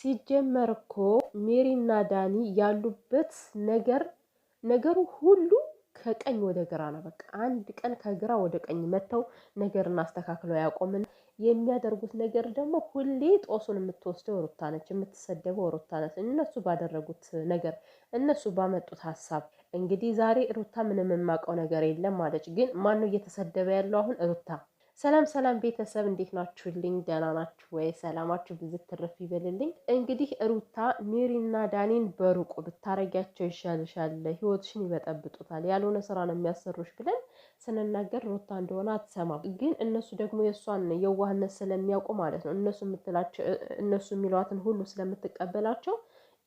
ሲጀመር እኮ ሜሪና ዳኒ ያሉበት ነገሩ ሁሉ ከቀኝ ወደ ግራ ነው። በቃ አንድ ቀን ከግራ ወደ ቀኝ መተው ነገርን አስተካክለው ያቆምን የሚያደርጉት ነገር ደግሞ ሁሌ ጦሱን የምትወስደው ሩታ ነች፣ የምትሰደበው ሩታ ነች። እነሱ ባደረጉት ነገር እነሱ ባመጡት ሀሳብ እንግዲህ ዛሬ ሩታ ምንም የማውቀው ነገር የለም ማለች። ግን ማነው እየተሰደበ ያለው አሁን? ሩታ። ሰላም ሰላም ቤተሰብ እንዴት ናችሁልኝ? ደህና ናችሁ ወይ? ሰላማችሁ ብዙ ትርፍ ይበልልኝ። እንግዲህ ሩታ ሜሪና ዳኒን በሩቁ ብታረጊያቸው ይሻልሻል፣ ህይወትሽን ይበጠብጡታል፣ ያልሆነ ስራ ነው የሚያሰሩሽ ብለን ስንናገር ሩታ እንደሆነ አትሰማም። ግን እነሱ ደግሞ የእሷን የዋህነት ስለሚያውቁ ማለት ነው እነሱ የሚሏትን ሁሉ ስለምትቀበላቸው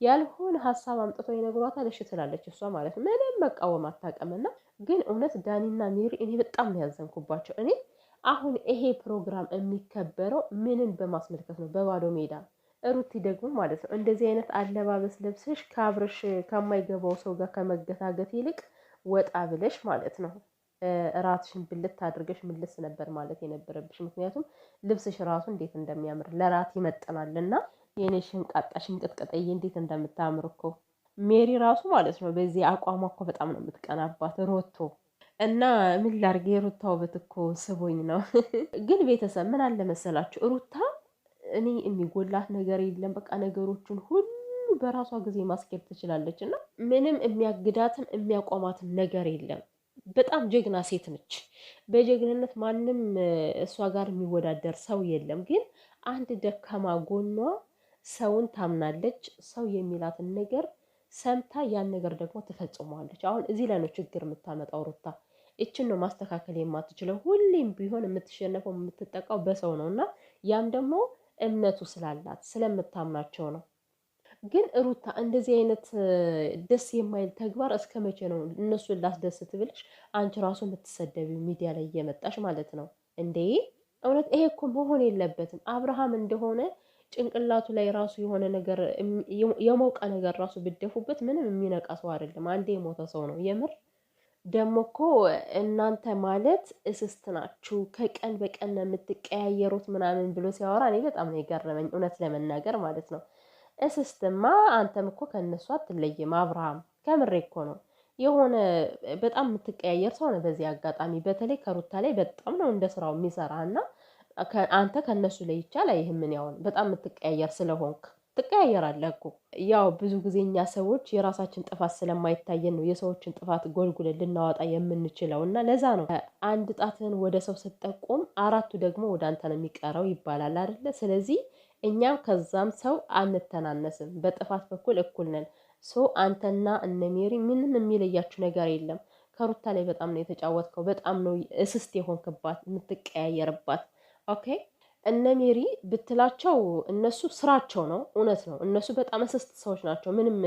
ያልሆነ ሀሳብ አምጥተው ይነግሯታል። እሺ ትላለች እሷ ማለት ነው። ምንም መቃወም አታውቅምና ግን እውነት ዳኒና ሜሪ እኔ በጣም ነው ያዘንኩባቸው። እኔ አሁን ይሄ ፕሮግራም የሚከበረው ምንን በማስመልከት ነው? በባዶ ሜዳ። ሩቲ ደግሞ ማለት ነው እንደዚህ አይነት አለባበስ ለብሰሽ ከአብረሽ ከማይገባው ሰው ጋር ከመገታገት ይልቅ ወጣ ብለሽ ማለት ነው ራትሽን ብልት አድርገሽ ምልስ ነበር ማለት የነበረብሽ። ምክንያቱም ልብስሽ ራሱ እንዴት እንደሚያምር ለራት ይመጥናልና የኔ ሽንቃጣ ሽንቅጥቀጠዬ እንዴት እንደምታምር እኮ ሜሪ ራሱ ማለት ነው። በዚህ አቋሟ እኮ በጣም ነው የምትቀናባት ሮቶ እና ምን ላርግ የሩታ ውበት እኮ ስቦኝ ነው። ግን ቤተሰብ ምን አለ መሰላችሁ ሩታ እኔ የሚጎላት ነገር የለም። በቃ ነገሮችን ሁሉ በራሷ ጊዜ ማስኬድ ትችላለች እና ምንም የሚያግዳትም የሚያቆማትም ነገር የለም። በጣም ጀግና ሴት ነች። በጀግንነት ማንም እሷ ጋር የሚወዳደር ሰው የለም። ግን አንድ ደካማ ጎኗ ሰውን ታምናለች። ሰው የሚላትን ነገር ሰምታ ያን ነገር ደግሞ ትፈጽመዋለች። አሁን እዚህ ላይ ነው ችግር የምታመጣው ሩታ። እችን ነው ማስተካከል የማትችለው። ሁሌም ቢሆን የምትሸነፈው የምትጠቃው በሰው ነው እና ያም ደግሞ እምነቱ ስላላት ስለምታምናቸው ነው። ግን ሩታ እንደዚህ አይነት ደስ የማይል ተግባር እስከ መቼ ነው እነሱን ላስደስት ብለሽ አንቺ ራሱ የምትሰደቢው ሚዲያ ላይ እየመጣሽ ማለት ነው እንዴ? እውነት ይሄ እኮ መሆን የለበትም። አብርሃም እንደሆነ ጭንቅላቱ ላይ ራሱ የሆነ ነገር የሞቀ ነገር ራሱ ብደፉበት ምንም የሚነቃ ሰው አይደለም። አንዴ የሞተ ሰው ነው የምር። ደግሞ እኮ እናንተ ማለት እስስት ናችሁ፣ ከቀን በቀን ነው የምትቀያየሩት ምናምን ብሎ ሲያወራ እኔ በጣም ነው የገረመኝ እውነት ለመናገር ማለት ነው። እስስትማ አንተም እኮ ከእነሱ አትለይም አብርሃም፣ ከምሬ እኮ ነው። የሆነ በጣም የምትቀያየር ሰው ነው። በዚህ አጋጣሚ በተለይ ከሩታ ላይ በጣም ነው እንደ ስራው የሚሰራ እና አንተ ከእነሱ ላይ ይቻል አይህም ምን ያውን በጣም የምትቀያየር ስለሆንክ ትቀያየራለህ እኮ። ያው ብዙ ጊዜ እኛ ሰዎች የራሳችን ጥፋት ስለማይታየን ነው የሰዎችን ጥፋት ጎልጉለን ልናወጣ የምንችለው እና ለዛ ነው አንድ ጣትህን ወደ ሰው ስትጠቁም አራቱ ደግሞ ወደ አንተ ነው የሚቀረው ይባላል አይደለ? ስለዚህ እኛም ከዛም ሰው አንተናነስም፣ በጥፋት በኩል እኩል ነን። አንተና እነ ሜሪ ምንም የሚለያችሁ ነገር የለም። ከሩታ ላይ በጣም ነው የተጫወትከው። በጣም ነው እስስት የሆንክባት የምትቀያየርባት። ኦኬ እነ ሜሪ ብትላቸው እነሱ ስራቸው ነው፣ እውነት ነው። እነሱ በጣም እስስት ሰዎች ናቸው። ምንም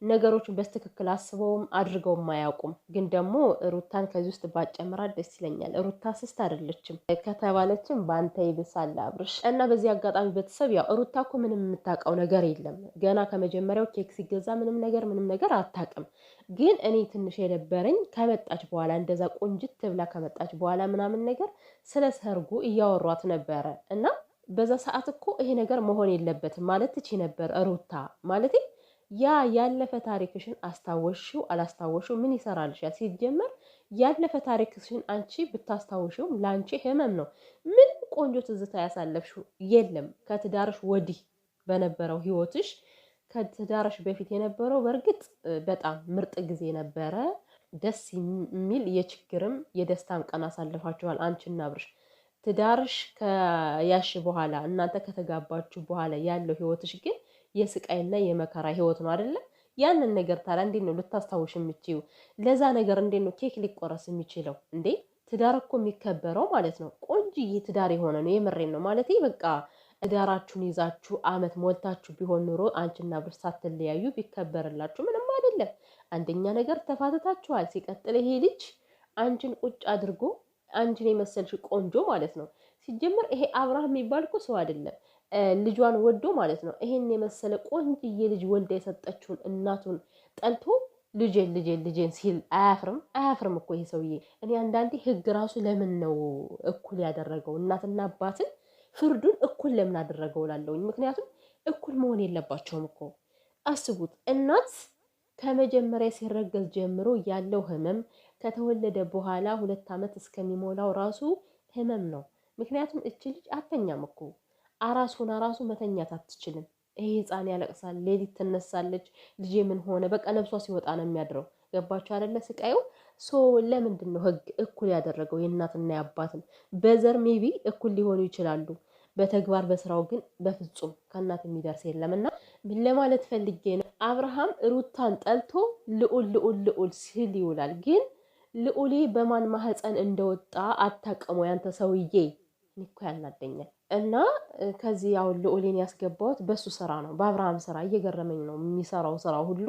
ነገሮችን በትክክል አስበውም አድርገውም አያውቁም። ግን ደግሞ ሩታን ከዚህ ውስጥ ባጨምራት ደስ ይለኛል። ሩታ ስስት አይደለችም ከተባለችም በአንተ ይብሳል አብርሽ። እና በዚህ አጋጣሚ ቤተሰብ ያው ሩታ እኮ ምንም የምታውቀው ነገር የለም። ገና ከመጀመሪያው ኬክ ሲገዛ ምንም ነገር አታውቅም። ግን እኔ ትንሽ የነበረኝ ከመጣች በኋላ እንደዛ ቆንጅት ብላ ከመጣች በኋላ ምናምን ነገር ስለ ሰርጉ እያወሯት ነበረ እና በዛ ሰዓት እኮ ይሄ ነገር መሆን የለበትም ማለት ትቺ ነበር ሩታ ማለት ያ ያለፈ ታሪክሽን አስታወሽው አላስታወሽው ምን ይሰራልሻል? ሲጀመር ያለፈ ታሪክሽን አንቺ ብታስታወሽው ላንቺ ህመም ነው። ምን ቆንጆ ትዝታ ያሳለፍሽው የለም ከትዳርሽ ወዲህ በነበረው ህይወትሽ። ከትዳርሽ በፊት የነበረው በእርግጥ በጣም ምርጥ ጊዜ ነበረ። ደስ የሚል የችግርም የደስታም ቀን አሳልፋችኋል አንቺና አብርሽ። ትዳርሽ ከያሽ በኋላ እናንተ ከተጋባችሁ በኋላ ያለው ህይወትሽ ግን የስቃይና የመከራ ህይወት ነው አይደለ? ያንን ነገር ታዲያ እንዴት ነው ልታስታውሽ የምትችይው? ለዛ ነገር እንዴት ነው ኬክ ሊቆረስ የሚችለው እንዴ? ትዳር እኮ የሚከበረው ማለት ነው ቆንጅዬ ትዳር የሆነ ነው። የምሬን ነው ማለት በቃ ትዳራችሁን ይዛችሁ አመት ሞልታችሁ ቢሆን ኑሮ አንቺና አብርሽ ሳትለያዩ ቢከበርላችሁ ምንም አይደለም። አንደኛ ነገር ተፋተታችኋል። ሲቀጥል ይሄ ልጅ አንቺን ቁጭ አድርጎ አንቺን የመሰልሽ ቆንጆ ማለት ነው። ሲጀምር ይሄ አብርሃም የሚባል እኮ ሰው አይደለም። ልጇን ወዶ ማለት ነው ይሄን የመሰለ ቆንጅዬ ልጅ ወልዳ የሰጠችውን እናቱን ጠልቶ ልጄን ሲል አያፍርም እኮ ይሄ ሰውዬ። እኔ አንዳንዴ ህግ ራሱ ለምን ነው እኩል ያደረገው? እናትና አባትን ፍርዱን እኩል ለምን አደረገው እላለሁኝ። ምክንያቱም እኩል መሆን የለባቸውም እኮ። አስቡት እናት ከመጀመሪያ ሲረገዝ ጀምሮ ያለው ህመም ከተወለደ በኋላ 2 ዓመት እስከሚሞላው ራሱ ህመም ነው። ምክንያቱም እች ልጅ አተኛም እኮ አራስ ሆና ራሱ መተኛት አትችልም። ይሄ ህፃን ያለቅሳል፣ ሌሊት ትነሳለች። ልጄ ምን ሆነ በቃ ነብሷ ሲወጣ ነው የሚያድረው። ገባችሁ አይደለ ስቃዩ? ለምንድን ነው ህግ እኩል ያደረገው የእናትና የአባትን? በዘር ሜቢ እኩል ሊሆኑ ይችላሉ፣ በተግባር በስራው ግን በፍጹም ከእናት የሚደርስ የለም። እና ምን ለማለት ፈልጌ ነው፣ አብርሃም ሩታን ጠልቶ ልዑል ልዑል ልዑል ሲል ይውላል። ግን ልዑሌ በማን ማህፀን እንደወጣ አታውቅም ያንተ ሰውዬ። እኔ እኮ ያናደኛል። እና ከዚህ ያው ልዑሌን ያስገባሁት በሱ ስራ ነው፣ በአብርሃም ስራ እየገረመኝ ነው የሚሰራው ስራ ሁሉ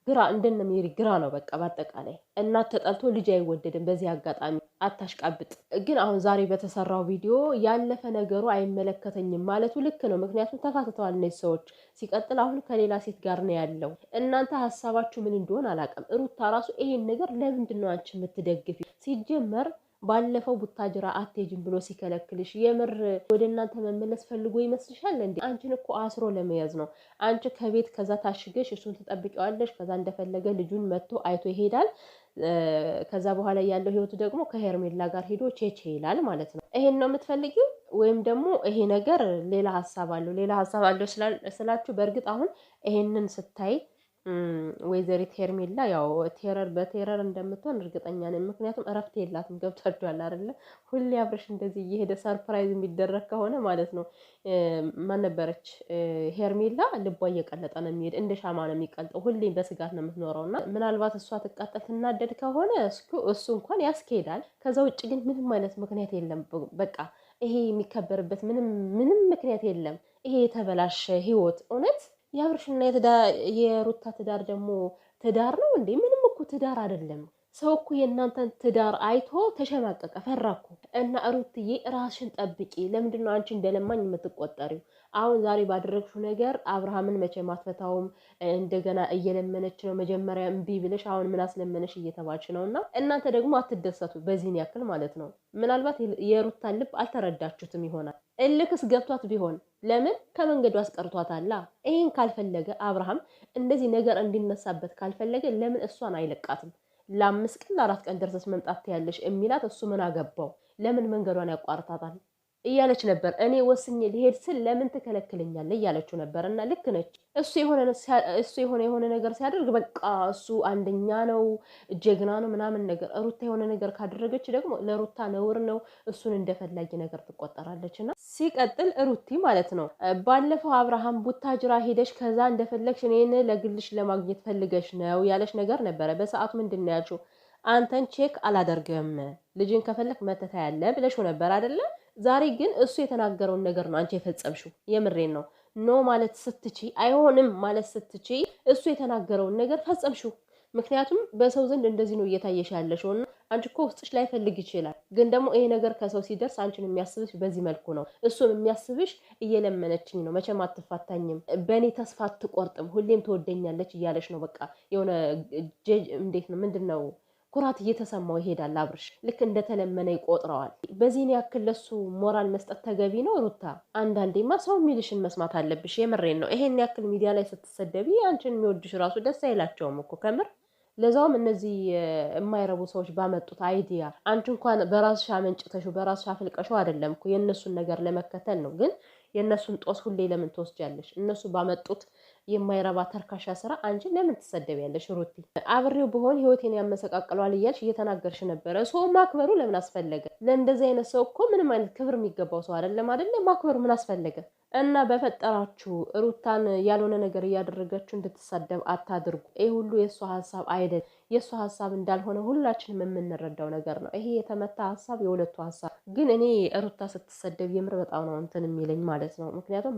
ግራ እንደነሚሪ ግራ ነው። በቃ በአጠቃላይ እናት ተጠልቶ ልጅ አይወደድም። በዚህ አጋጣሚ አታሽቃብጥ። ግን አሁን ዛሬ በተሰራው ቪዲዮ ያለፈ ነገሩ አይመለከተኝም ማለቱ ልክ ነው። ምክንያቱም ተፋትተዋል እነዚህ ሰዎች። ሲቀጥል አሁን ከሌላ ሴት ጋር ነው ያለው። እናንተ ሀሳባችሁ ምን እንደሆነ አላውቅም። ሩታ ራሱ ይሄን ነገር ለምንድን ነው አንቺ የምትደግፊ? ሲጀመር ባለፈው ቡታጅራ አትሄጂም ብሎ ሲከለክልሽ የምር ወደ እናንተ መመለስ ፈልጎ ይመስልሻል እንዴ? አንቺን እኮ አስሮ ለመያዝ ነው። አንቺ ከቤት ከዛ ታሽገሽ እሱን ትጠብቂዋለሽ። ከዛ እንደፈለገ ልጁን መጥቶ አይቶ ይሄዳል። ከዛ በኋላ ያለው ህይወቱ ደግሞ ከሄርሜላ ጋር ሄዶ ቼቼ ይላል ማለት ነው። ይሄን ነው የምትፈልጊው? ወይም ደግሞ ይሄ ነገር ሌላ ሀሳብ አለው? ሌላ ሀሳብ አለው ስላችሁ በእርግጥ አሁን ይሄንን ስታይ ወይዘሪት ሄርሜላ ያው በቴረር እንደምትሆን እርግጠኛ ነኝ። ምክንያቱም እረፍት የላትም። ገብቷችኋል አይደለ? ሁሌ አብረሽ እንደዚህ እየሄደ ሰርፕራይዝ የሚደረግ ከሆነ ማለት ነው። ማን ነበረች ሄርሜላ? ልቧ እየቀለጠ ነው የሚሄድ፣ እንደ ሻማ ነው የሚቀልጠው። ሁሌም በስጋት ነው የምትኖረው። እና ምናልባት እሷ ትቃጠል ትናደድ ከሆነ እሱ እንኳን ያስኬዳል። ከዛ ውጭ ግን ምንም አይነት ምክንያት የለም። በቃ ይሄ የሚከበርበት ምንም ምክንያት የለም። ይሄ የተበላሸ ህይወት እውነት የአብርሽና የሩታ ትዳር ደግሞ ትዳር ነው እንዴ? ምንም እኮ ትዳር አይደለም። ሰው እኮ የእናንተን ትዳር አይቶ ተሸማቀቀ፣ ፈራኩ። እና ሩትዬ ራስሽን ጠብቂ። ለምንድን ነው አንቺ እንደለማኝ የምትቆጠሪው? አሁን ዛሬ ባደረግሽው ነገር አብርሃምን መቼ ማትፈታውም። እንደገና እየለመነች ነው። መጀመሪያ እምቢ ብለሽ አሁን ምን አስለመነሽ እየተባልሽ ነው። እና እናንተ ደግሞ አትደሰቱ በዚህን ያክል ማለት ነው። ምናልባት የሩታን ልብ አልተረዳችሁትም ይሆናል። እልክስ ገብቷት ቢሆን ለምን ከመንገዱ አስቀርቷታላ? ይሄን ካልፈለገ አብርሃም እንደዚህ ነገር እንዲነሳበት ካልፈለገ ለምን እሷን አይለቃትም? ለ5 ቀን ለ4 ቀን ደርሰሽ መምጣት ያለሽ የሚላት እሱ ምን አገባው? ለምን መንገዷን ያቋርጣታል እያለች ነበር። እኔ ወስኜ ሊሄድ ስል ለምን ትከለክለኛለህ እያለችው ነበር። እና ልክ ነች። እሱ የሆነ ነገር ሲያደርግ በቃ እሱ አንደኛ ነው፣ ጀግና ነው ምናምን ነገር። ሩታ የሆነ ነገር ካደረገች ደግሞ ለሩታ ነውር ነው። እሱን እንደፈላጊ ነገር ትቆጠራለች። እና ሲቀጥል ሩቲ ማለት ነው ባለፈው አብርሃም ቡታጅራ ሄደሽ ከዛ እንደፈለግሽ እኔን ለግልሽ ለማግኘት ፈልገሽ ነው ያለሽ ነገር ነበረ። በሰዓቱ ምንድን ነው ያልሽው? አንተን ቼክ አላደርግም ልጅን ከፈለክ መተታ ያለ ብለሽው ነበር አይደለ? ዛሬ ግን እሱ የተናገረውን ነገር ነው አንቺ የፈጸምሽው። የምሬን ነው። ኖ ማለት ስትቺ አይሆንም ማለት ስትቺ እሱ የተናገረውን ነገር ፈጸምሽው። ምክንያቱም በሰው ዘንድ እንደዚህ ነው እየታየሽ ያለሽው። እና አንቺ እኮ ውስጥሽ ላይፈልግ ይችላል፣ ግን ደግሞ ይሄ ነገር ከሰው ሲደርስ አንቺን የሚያስብሽ በዚህ መልኩ ነው። እሱም የሚያስብሽ እየለመነችኝ ነው፣ መቼም አትፋታኝም፣ በእኔ ተስፋ አትቆርጥም፣ ሁሌም ትወደኛለች እያለሽ ነው። በቃ የሆነ እንዴት ነው ምንድን ነው ኩራት እየተሰማው ይሄዳል። አብርሽ ልክ እንደተለመነ ይቆጥረዋል። በዚህን ያክል ለሱ ሞራል መስጠት ተገቢ ነው? ሩታ አንዳንዴማ ሰው የሚልሽን መስማት አለብሽ። የምሬን ነው። ይሄን ያክል ሚዲያ ላይ ስትሰደቢ አንቺን የሚወድሽ ራሱ ደስ አይላቸውም እኮ ከምር። ለዛውም እነዚህ የማይረቡ ሰዎች ባመጡት አይዲያ አንቺ እንኳን በራስሽ አመንጭተሽው በራስሽ አፍልቀሽው አይደለም እኮ የእነሱን ነገር ለመከተል ነው። ግን የእነሱን ጦስ ሁሌ ለምን ትወስጃለሽ? እነሱ ባመጡት የማይረባ ተርካሻ ስራ አንቺ ለምን ትሰደቢያለሽ? ሩቲ አብሬው በሆን ህይወቴን ያመሰቃቅለዋል እያልሽ እየተናገርሽ ነበረ። ሰው ማክበሩ ለምን አስፈለገ? ለእንደዚህ አይነት ሰው እኮ ምንም አይነት ክብር የሚገባው ሰው አይደለም አይደለ? ማክበሩ ምን አስፈለገ? እና በፈጠራችሁ ሩታን ያልሆነ ነገር እያደረገችው እንድትሳደብ አታድርጉ። ይህ ሁሉ የእሷ ሀሳብ አይደል። የእሷ ሀሳብ እንዳልሆነ ሁላችንም የምንረዳው ነገር ነው። ይሄ የተመታ ሀሳብ የሁለቱ ሀሳብ ግን እኔ ሩታ ስትሰደብ የምር በጣም ነው እንትን የሚለኝ ማለት ነው። ምክንያቱም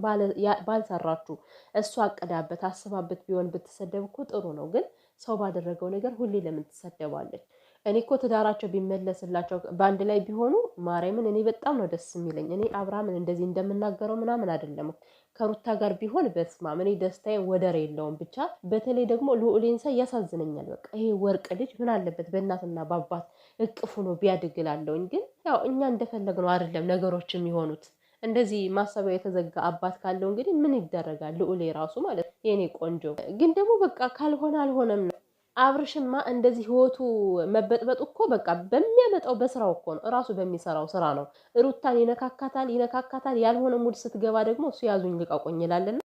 ባልሰራችሁ እሷ አቅዳበት አስባበት ቢሆን ብትሰደብ እኮ ጥሩ ነው። ግን ሰው ባደረገው ነገር ሁሌ ለምን ትሰደባለች? እኔ እኮ ትዳራቸው ቢመለስላቸው በአንድ ላይ ቢሆኑ ማርያምን እኔ በጣም ነው ደስ የሚለኝ። እኔ አብርሃምን እንደዚህ እንደምናገረው ምናምን አይደለም። ከሩታ ጋር ቢሆን በስማም እኔ ደስታዬ ወደር የለውም። ብቻ በተለይ ደግሞ ልዑሌን ሳይ ያሳዝነኛል። በቃ ይሄ ወርቅ ልጅ ምን አለበት በእናትና በአባት እቅፉ ነው ቢያድግላለውኝ። ግን ያው እኛ እንደፈለግነው አይደለም ነገሮች የሚሆኑት። እንደዚህ ማሰቢያው የተዘጋ አባት ካለው እንግዲህ ምን ይደረጋል? ልዑሌ ራሱ ማለት ነው የኔ ቆንጆ። ግን ደግሞ በቃ ካልሆነ አልሆነም ነው። አብርሽማ እንደዚህ ህይወቱ መበጥበጡ እኮ በቃ በሚያመጣው በስራው እኮ ነው፣ እራሱ በሚሰራው ስራ ነው። ሩታን ይነካካታል ይነካካታል። ያልሆነ ሙድ ስትገባ ደግሞ እሱ ያዙኝ ልቀቁኝ ይላልና